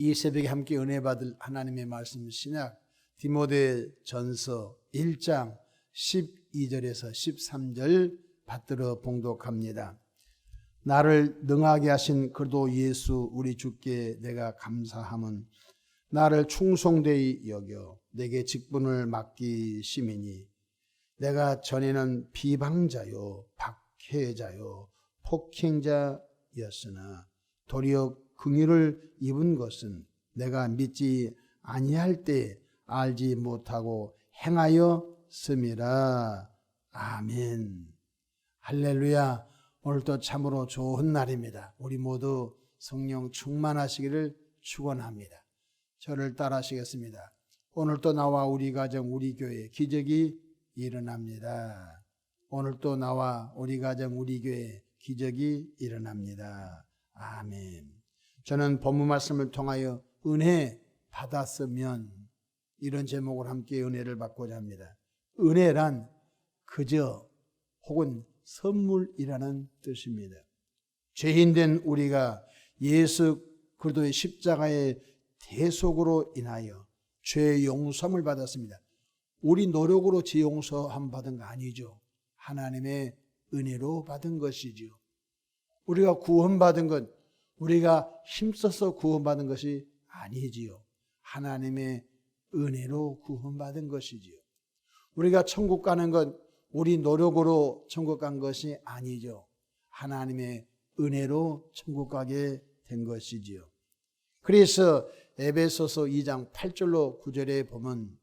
이 새벽에 함께 은혜 받을 하나님의 말씀 신약 디모데전서 1장 12절에서 13절 받들어 봉독합니다. 나를 능하게 하신 그리스도 예수 우리 주께 내가 감사함은 나를 충성되이 여겨 내게 직분을 맡기심이니 내가 전에는 비방자요 박해자요 폭행자였으나 도리어 긍휼을 입은 것은 내가 믿지 아니할 때 알지 못하고 행하였음이라. 아멘. 할렐루야. 오늘도 참으로 좋은 날입니다. 우리 모두 성령 충만하시기를 축원합니다. 저를 따라하시겠습니다. 오늘도 나와 우리 가정 우리 교회 기적이 일어납니다. 오늘도 나와 우리 가정 우리 교회 기적이 일어납니다. 아멘. 저는 본문 말씀을 통하여 은혜 받았으면 이런 제목을 함께 은혜를 받고자 합니다. 은혜란 그저 혹은 선물이라는 뜻입니다. 죄인된 우리가 예수 그리스도의 십자가의 대속으로 인하여 죄 용서함을 받았습니다. 우리 노력으로 죄 용서함 받은 거 아니죠. 하나님의 은혜로 받은 것이죠. 우리가 구원받은 것, 우리가 힘써서 구원받은 것이 아니지요. 하나님의 은혜로 구원받은 것이지요. 우리가 천국 가는 것, 우리 노력으로 천국 간 것이 아니죠. 하나님의 은혜로 천국 가게 된 것이지요. 그래서 에베소서 2장 8절로 9절에 보면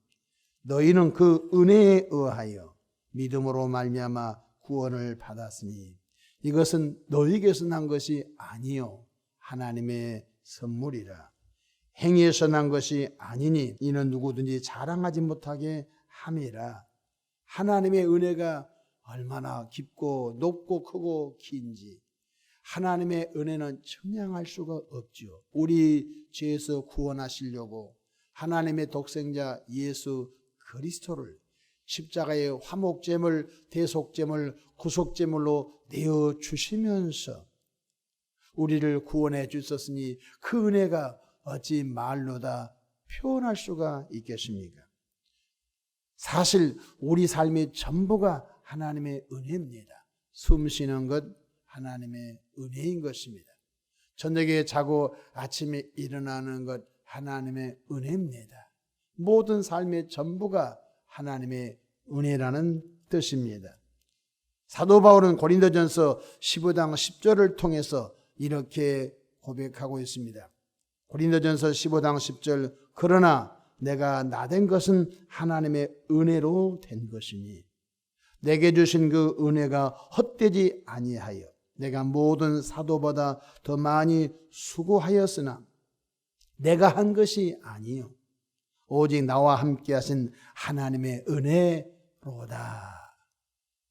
너희는 그 은혜에 의하여 믿음으로 말미암아 구원을 받았으니 이것은 너희에게서 난 것이 아니요 하나님의 선물이라. 행위에서 난 것이 아니니 이는 누구든지 자랑하지 못하게 함이라. 하나님의 은혜가 얼마나 깊고 높고 크고 긴지 하나님의 은혜는 청량할 수가 없죠. 우리 죄에서 구원하시려고 하나님의 독생자 예수 그리스도를 십자가의 화목제물, 대속제물, 구속제물로 내어주시면서 우리를 구원해 주셨으니 그 은혜가 어찌 말로 다 표현할 수가 있겠습니까? 사실 우리 삶의 전부가 하나님의 은혜입니다. 숨 쉬는 것 하나님의 은혜인 것입니다. 저녁에 자고 아침에 일어나는 것 하나님의 은혜입니다. 모든 삶의 전부가 하나님의 은혜라는 뜻입니다. 사도 바울은 고린도전서 15장 10절을 통해서 이렇게 고백하고 있습니다. 고린도전서 15장 10절 그러나 내가 나된 것은 하나님의 은혜로 된 것이니 내게 주신 그 은혜가 헛되지 아니하여 내가 모든 사도보다 더 많이 수고하였으나 내가 한 것이 아니요 오직 나와 함께 하신 하나님의 은혜로다.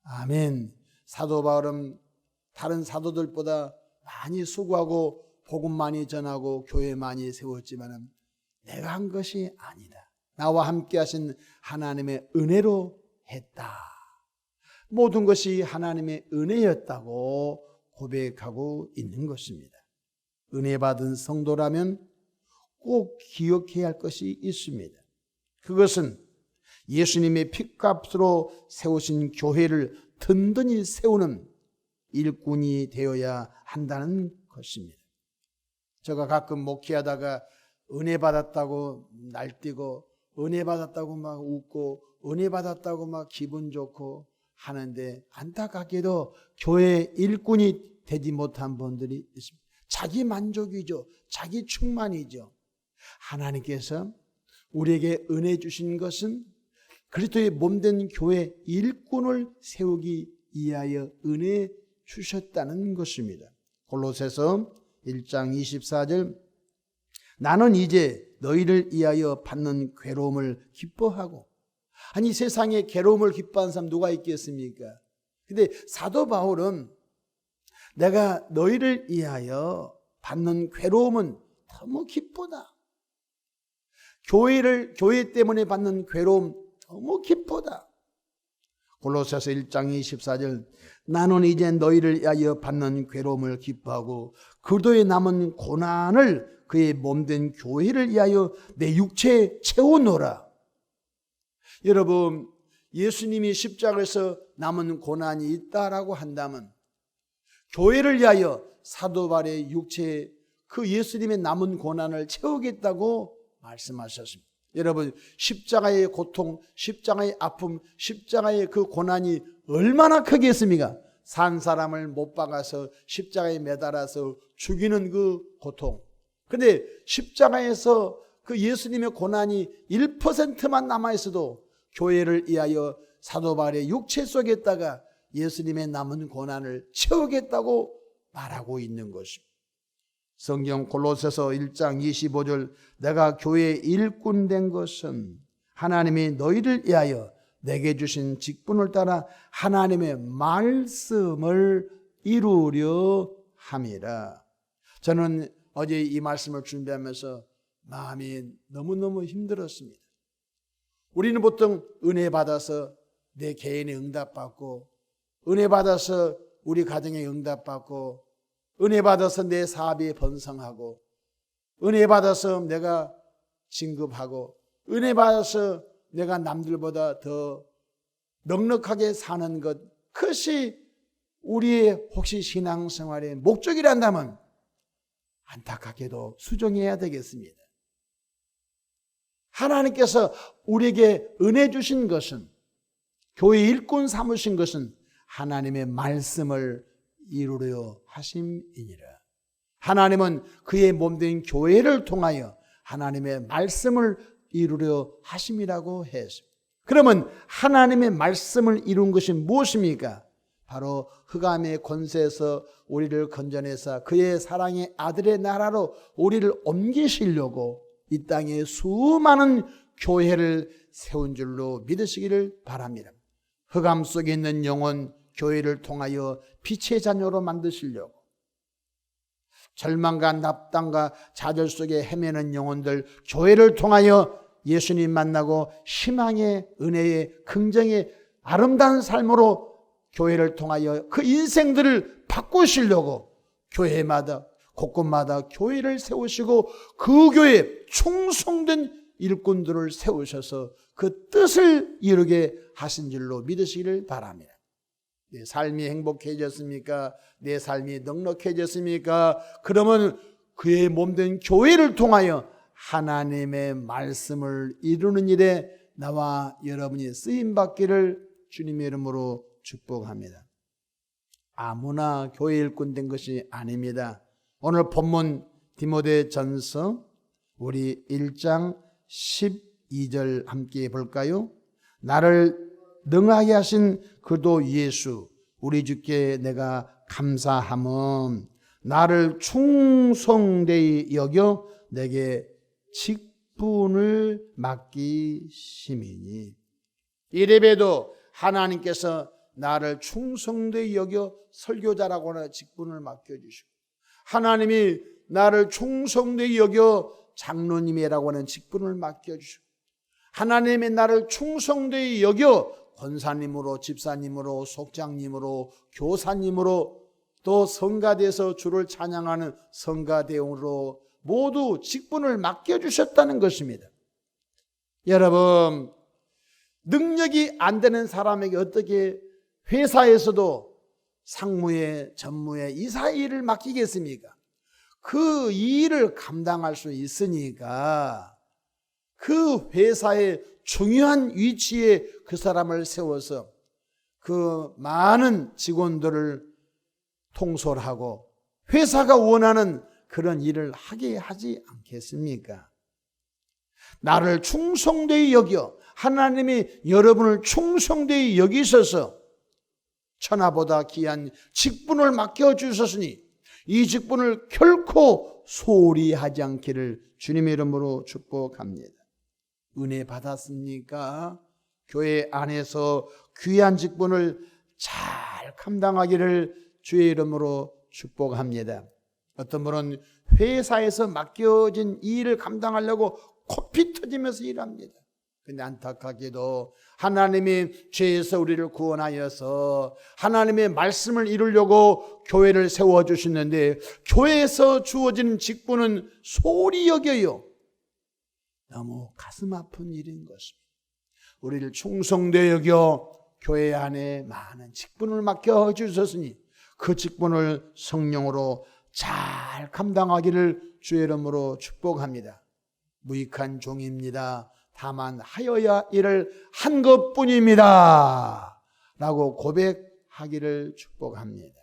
아멘. 사도 바울은 다른 사도들보다 많이 수고하고 복음 많이 전하고 교회 많이 세웠지만 내가 한 것이 아니다. 나와 함께 하신 하나님의 은혜로 했다. 모든 것이 하나님의 은혜였다고 고백하고 있는 것입니다. 은혜 받은 성도라면 꼭 기억해야 할 것이 있습니다. 그것은 예수님의 핏값으로 세우신 교회를 든든히 세우는 일꾼이 되어야 한다는 것입니다. 제가 가끔 목회하다가 은혜 받았다고 날뛰고 은혜 받았다고 막 웃고 은혜 받았다고 막 기분 좋고 하는데 안타깝게도 교회 일꾼이 되지 못한 분들이 있습니다. 자기 만족이죠. 자기 충만이죠. 하나님께서 우리에게 은혜 주신 것은 그리스도의 몸된 교회 일꾼을 세우기 위하여 은혜 주셨다는 것입니다. 골로새서 1장 24절 나는 이제 너희를 위하여 받는 괴로움을 기뻐하고 아니 세상에 괴로움을 기뻐하는 사람 누가 있겠습니까? 근데 사도 바울은 내가 너희를 위하여 받는 괴로움은 너무 기쁘다. 교회 때문에 받는 괴로움 너무 기쁘다. 골로새서 1장 24절 나는 이제 너희를 위하여 받는 괴로움을 기뻐하고 그리스도의 남은 고난을 그의 몸된 교회를 위하여 내 육체에 채우노라. 여러분, 예수님이 십자가에서 남은 고난이 있다라고 한다면 교회를 위하여 사도 바울의 육체에 그 예수님의 남은 고난을 채우겠다고 말씀하셨습니다. 여러분, 십자가의 고통, 십자가의 아픔, 십자가의 그 고난이 얼마나 크겠습니까? 산 사람을 못 박아서 십자가에 매달아서 죽이는 그 고통. 근데 십자가에서 그 예수님의 고난이 1%만 남아있어도 교회를 위하여 사도 바울의 육체 속에다가 예수님의 남은 고난을 채우겠다고 말하고 있는 것입니다. 성경 골로새서 1장 25절 내가 교회의 일꾼 된 것은 하나님이 너희를 위하여 내게 주신 직분을 따라 하나님의 말씀을 이루려 함이라. 저는 어제 이 말씀을 준비하면서 마음이 너무너무 힘들었습니다. 우리는 보통 은혜 받아서 내 개인의 응답받고, 은혜 받아서 우리 가정의 응답받고, 은혜 받아서 내 사업이 번성하고, 은혜 받아서 내가 진급하고, 은혜 받아서 내가 남들보다 더 넉넉하게 사는 것, 그것이 우리의 혹시 신앙생활의 목적이란다면 안타깝게도 수정해야 되겠습니다. 하나님께서 우리에게 은혜 주신 것은, 교회 일꾼 삼으신 것은 하나님의 말씀을 이루려 하심이니라. 하나님은 그의 몸된 교회를 통하여 하나님의 말씀을 이루려 하심이라고 했습니다. 그러면 하나님의 말씀을 이룬 것이 무엇입니까? 바로 흑암의 권세에서 우리를 건져내사 그의 사랑의 아들의 나라로 우리를 옮기시려고 이 땅에 수많은 교회를 세운 줄로 믿으시기를 바랍니다. 흑암 속에 있는 영혼 교회를 통하여 빛의 자녀로 만드시려고, 절망과 납당과 좌절 속에 헤매는 영혼들 교회를 통하여 예수님 만나고 희망의 은혜의 긍정의 아름다운 삶으로 교회를 통하여 그 인생들을 바꾸시려고 교회마다 곳곳마다 교회를 세우시고 그 교회에 충성된 일꾼들을 세우셔서 그 뜻을 이루게 하신 줄로 믿으시기를 바랍니다. 내 삶이 행복해졌습니까? 내 삶이 넉넉해졌습니까? 그러면 그의 몸된 교회를 통하여 하나님의 말씀을 이루는 일에 나와 여러분이 쓰임받기를 주님의 이름으로 축복합니다. 아무나 교회 일꾼 된 것이 아닙니다. 오늘 본문 디모데전서 우리 1장 12절 함께 볼까요? 나를 능하게 하신 그도 예수 우리 주께 내가 감사함은 나를 충성되이 여겨 내게 직분을 맡기심이니. 이래봬도 하나님께서 나를 충성되이 여겨 설교자라고 하는 직분을 맡겨주시고, 하나님이 나를 충성되이 여겨 장로님이라고 하는 직분을 맡겨주시고, 하나님이 나를 충성되이 여겨 권사님으로, 집사님으로, 속장님으로, 교사님으로, 또 성가대에서 주를 찬양하는 성가대원으로 모두 직분을 맡겨주셨다는 것입니다. 여러분, 능력이 안 되는 사람에게 어떻게 회사에서도 상무에, 전무에, 이사 일을 맡기겠습니까? 그 일을 감당할 수 있으니까 그 회사의 중요한 위치에 그 사람을 세워서 그 많은 직원들을 통솔하고 회사가 원하는 그런 일을 하게 하지 않겠습니까? 나를 충성되이 여겨, 하나님이 여러분을 충성되이 여기셔서 천하보다 귀한 직분을 맡겨주셨으니 이 직분을 결코 소홀히 하지 않기를 주님의 이름으로 축복합니다. 은혜 받았습니까? 교회 안에서 귀한 직분을 잘 감당하기를 주의 이름으로 축복합니다. 어떤 분은 회사에서 맡겨진 일을 감당하려고 코피 터지면서 일합니다. 근데 안타깝게도 하나님이 죄에서 우리를 구원하여서 하나님의 말씀을 이루려고 교회를 세워주시는데 교회에서 주어지는 직분은 소홀히 여겨요. 너무 가슴 아픈 일인 것입니다. 우리를 충성되어 여겨 교회 안에 많은 직분을 맡겨주셨으니 그 직분을 성령으로 잘 감당하기를 주의 이름으로 축복합니다. 무익한 종입니다. 다만 하여야 일을 한 것뿐입니다. 라고 고백하기를 축복합니다.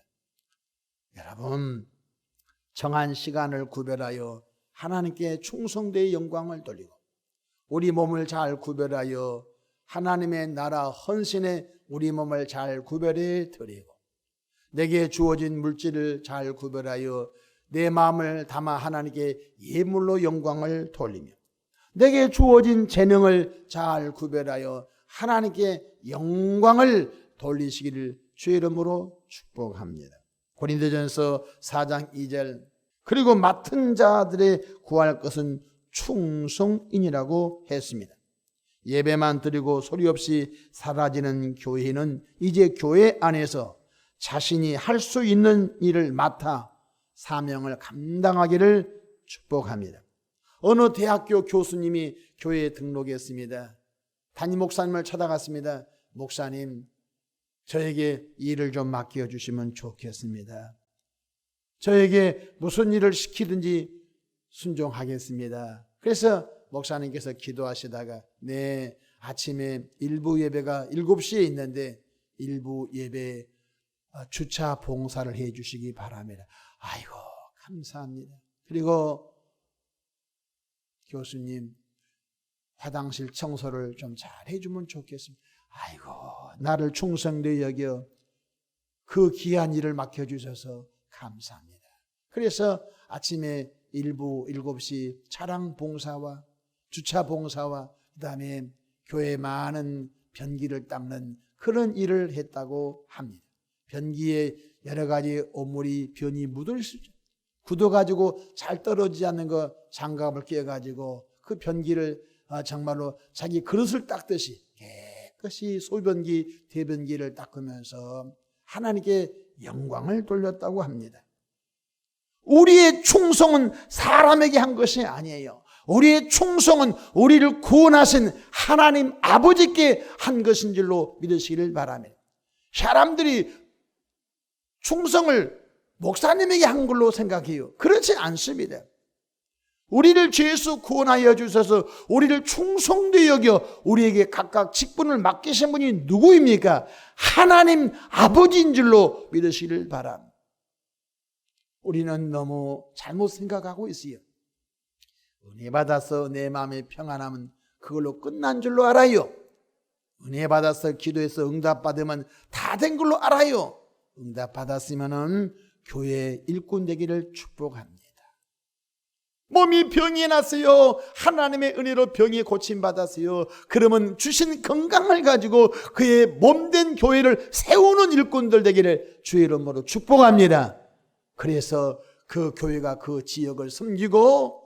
여러분, 정한 시간을 구별하여 하나님께 충성되의 영광을 돌리고 우리 몸을 잘 구별하여 하나님의 나라 헌신에 우리 몸을 잘 구별해 드리고 내게 주어진 물질을 잘 구별하여 내 마음을 담아 하나님께 예물로 영광을 돌리며 내게 주어진 재능을 잘 구별하여 하나님께 영광을 돌리시기를 주의 이름으로 축복합니다. 고린도전서 4장 2절 그리고 맡은 자들의 구할 것은 충성인이라고 했습니다. 예배만 드리고 소리 없이 사라지는 교회는 이제 교회 안에서 자신이 할 수 있는 일을 맡아 사명을 감당하기를 축복합니다. 어느 대학교 교수님이 교회에 등록했습니다. 담임 목사님을 찾아갔습니다. 목사님, 저에게 일을 좀 맡겨주시면 좋겠습니다. 저에게 무슨 일을 시키든지 순종하겠습니다. 그래서 목사님께서 기도하시다가 네, 아침에 일부 예배가 7시에 있는데 일부 예배 주차 봉사를 해 주시기 바랍니다. 아이고 감사합니다. 그리고 교수님 화장실 청소를 좀 잘 해주면 좋겠습니다. 아이고 나를 충성되이 여겨 그 귀한 일을 맡겨주셔서 감사합니다. 그래서 아침에 일부 7시 차량 봉사와 주차 봉사와 그 다음에 교회 많은 변기를 닦는 그런 일을 했다고 합니다. 변기에 여러 가지 오물이 변이 묻을 수 있죠. 굳어가지고 잘 떨어지지 않는 거 장갑을 끼워가지고 그 변기를 정말로 자기 그릇을 닦듯이 깨끗이 소변기 대변기를 닦으면서 하나님께 영광을 돌렸다고 합니다. 우리의 충성은 사람에게 한 것이 아니에요. 우리의 충성은 우리를 구원하신 하나님 아버지께 한 것인 줄로 믿으시기를 바랍니다. 사람들이 충성을 목사님에게 한 걸로 생각해요. 그렇지 않습니다. 우리를 죄에서 구원하여 주셔서 우리를 충성되이 여겨 우리에게 각각 직분을 맡기신 분이 누구입니까? 하나님 아버지인 줄로 믿으시기를 바랍니다. 우리는 너무 잘못 생각하고 있어요. 은혜 받아서 내 마음에 평안함은 그걸로 끝난 줄로 알아요. 은혜 받아서 기도해서 응답받으면 다 된 걸로 알아요. 응답받았으면 교회 일꾼 되기를 축복합니다. 몸이 병이 났어요. 하나님의 은혜로 병이 고침받았어요. 그러면 주신 건강을 가지고 그의 몸된 교회를 세우는 일꾼들 되기를 주의 이름으로 축복합니다. 그래서 그 교회가 그 지역을 섬기고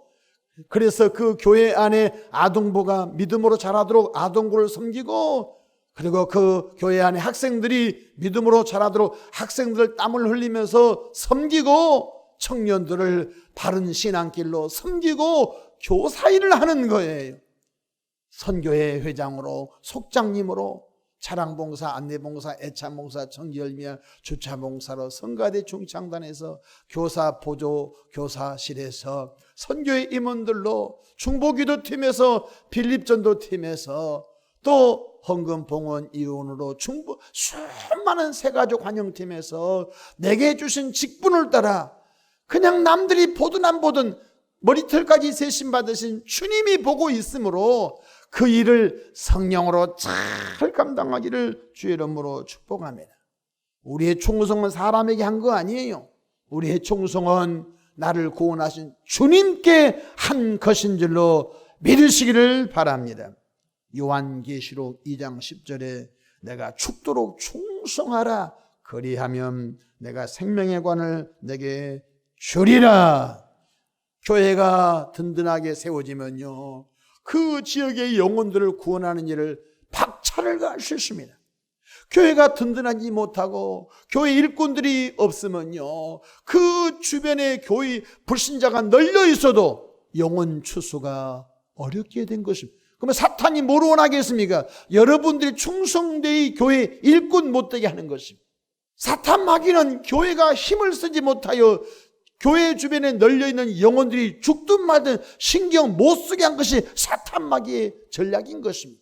그래서 그 교회 안에 아동부가 믿음으로 자라도록 아동부를 섬기고 그리고 그 교회 안에 학생들이 믿음으로 자라도록 학생들 땀을 흘리면서 섬기고 청년들을 바른 신앙길로 섬기고 교사 일을 하는 거예요. 선교회 회장으로 속장님으로 차량봉사, 안내봉사, 애참봉사, 정기열미야 주차봉사로 성가대 중창단에서 교사 보조 교사실에서 선교회 임원들로 중보기도팀에서 필립전도팀에서 또 헌금봉헌 이혼으로 수많은 새가족 환영팀에서 내게 주신 직분을 따라 그냥 남들이 보든 안 보든 머리털까지 세심 받으신 주님이 보고 있으므로 그 일을 성령으로 잘 감당하기를 주의 이름으로 축복합니다. 우리의 충성은 사람에게 한 거 아니에요. 우리의 충성은 나를 구원하신 주님께 한 것인 줄로 믿으시기를 바랍니다. 요한계시록 2장 10절에 내가 죽도록 충성하라 그리하면 내가 생명의 관을 내게 주리라. 교회가 든든하게 세워지면요 그 지역의 영혼들을 구원하는 일을 박차를 가하셨습니다. 교회가 든든하지 못하고 교회 일꾼들이 없으면요, 그 주변에 교회 불신자가 널려 있어도 영혼 추수가 어렵게 된 것입니다. 그러면 사탄이 뭐로 원하겠습니까? 여러분들이 충성되이 교회 일꾼 못되게 하는 것입니다. 사탄 마귀는 교회가 힘을 쓰지 못하여 교회 주변에 널려있는 영혼들이 죽든 말든 신경 못 쓰게 한 것이 사탄 마귀의 전략인 것입니다.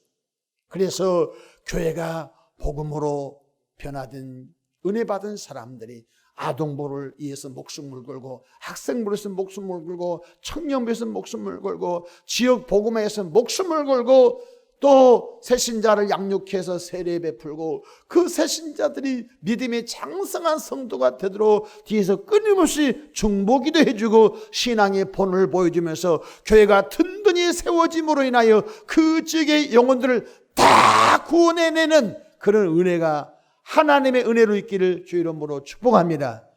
그래서 교회가 복음으로 변화된 은혜 받은 사람들이 아동보를 위해서 목숨을 걸고, 학생부를 위해서 목숨을 걸고, 청년부를 위해서 목숨을 걸고, 지역 복음에 위해서 목숨을 걸고, 또 새신자를 양육해서 세례 베풀고, 그 새신자들이 믿음의 장성한 성도가 되도록 뒤에서 끊임없이 중보기도 해주고 신앙의 본을 보여주면서 교회가 든든히 세워짐으로 인하여 그 지역의 영혼들을 다 구원해내는 그런 은혜가 하나님의 은혜로 있기를 주의 이름으로 축복합니다.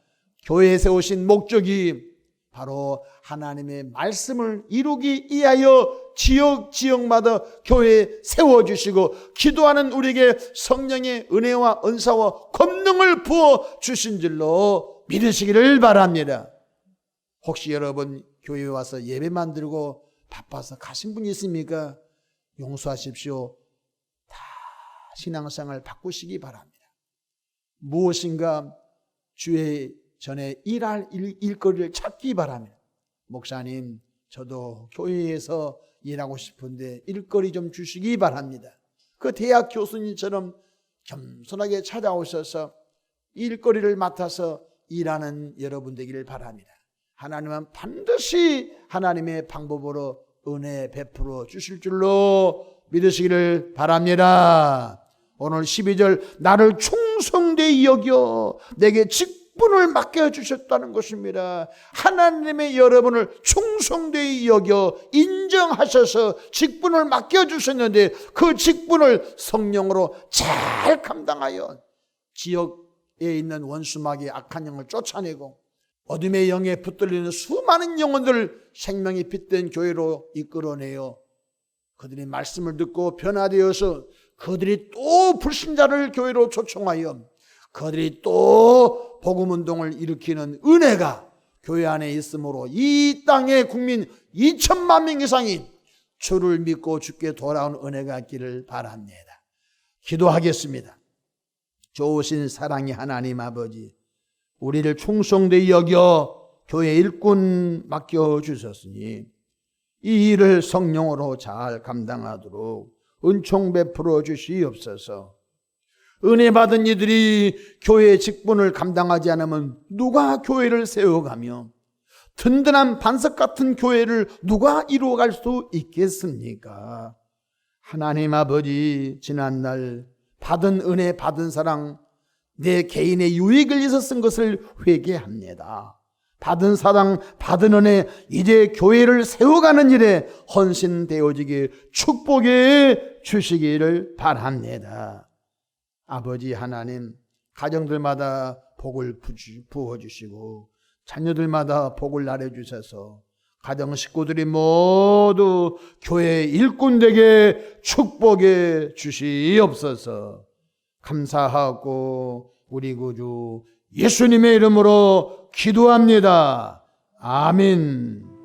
교회에 세우신 목적이 바로 하나님의 말씀을 이루기 위하여 지역마다 교회에 세워주시고 기도하는 우리에게 성령의 은혜와 은사와 권능을 부어주신 줄로 믿으시기를 바랍니다. 혹시 여러분 교회에 와서 예배만 드리고 바빠서 가신 분이 있습니까? 용서하십시오. 다 신앙생활 바꾸시기 바랍니다. 무엇인가 주의 전에 일할 일거리를 찾기 바랍니다. 목사님, 저도 교회에서 일하고 싶은데 일거리 좀 주시기 바랍니다. 그 대학 교수님처럼 겸손하게 찾아오셔서 일거리를 맡아서 일하는 여러분 되기를 바랍니다. 하나님은 반드시 하나님의 방법으로 은혜 베풀어 주실 줄로 믿으시기를 바랍니다. 오늘 12절, 나를 충성되이 여겨 내게 직분을 맡겨주셨다는 것입니다. 하나님의 여러분을 충성되이 여겨 인정하셔서 직분을 맡겨주셨는데 그 직분을 성령으로 잘 감당하여 지역에 있는 원수마귀의 악한 영을 쫓아내고 어둠의 영에 붙들리는 수많은 영혼들을 생명이 빛된 교회로 이끌어내어 그들이 말씀을 듣고 변화되어서 그들이 또 불신자를 교회로 초청하여 그들이 또 복음운동을 일으키는 은혜가 교회 안에 있으므로 이 땅의 국민 2천만 명 이상이 주를 믿고 주께 돌아온 은혜가 있기를 바랍니다. 기도하겠습니다. 좋으신 사랑의 하나님 아버지, 우리를 충성되이 여겨 교회 일꾼 맡겨주셨으니 이 일을 성령으로 잘 감당하도록 은총 베풀어 주시옵소서. 은혜 받은 이들이 교회의 직분을 감당하지 않으면 누가 교회를 세워가며 든든한 반석 같은 교회를 누가 이루어갈 수 있겠습니까? 하나님 아버지, 지난날 받은 은혜 받은 사랑 내 개인의 유익을 위해서 쓴 것을 회개합니다. 받은 사랑 받은 은혜 이제 교회를 세워가는 일에 헌신되어지게 축복해 주시기를 바랍니다. 아버지 하나님, 가정들마다 복을 부어주시고 자녀들마다 복을 나눠주셔서 가정 식구들이 모두 교회 일꾼 되게 축복해 주시옵소서. 감사하고 우리 구주 예수님의 이름으로 기도합니다. 아멘.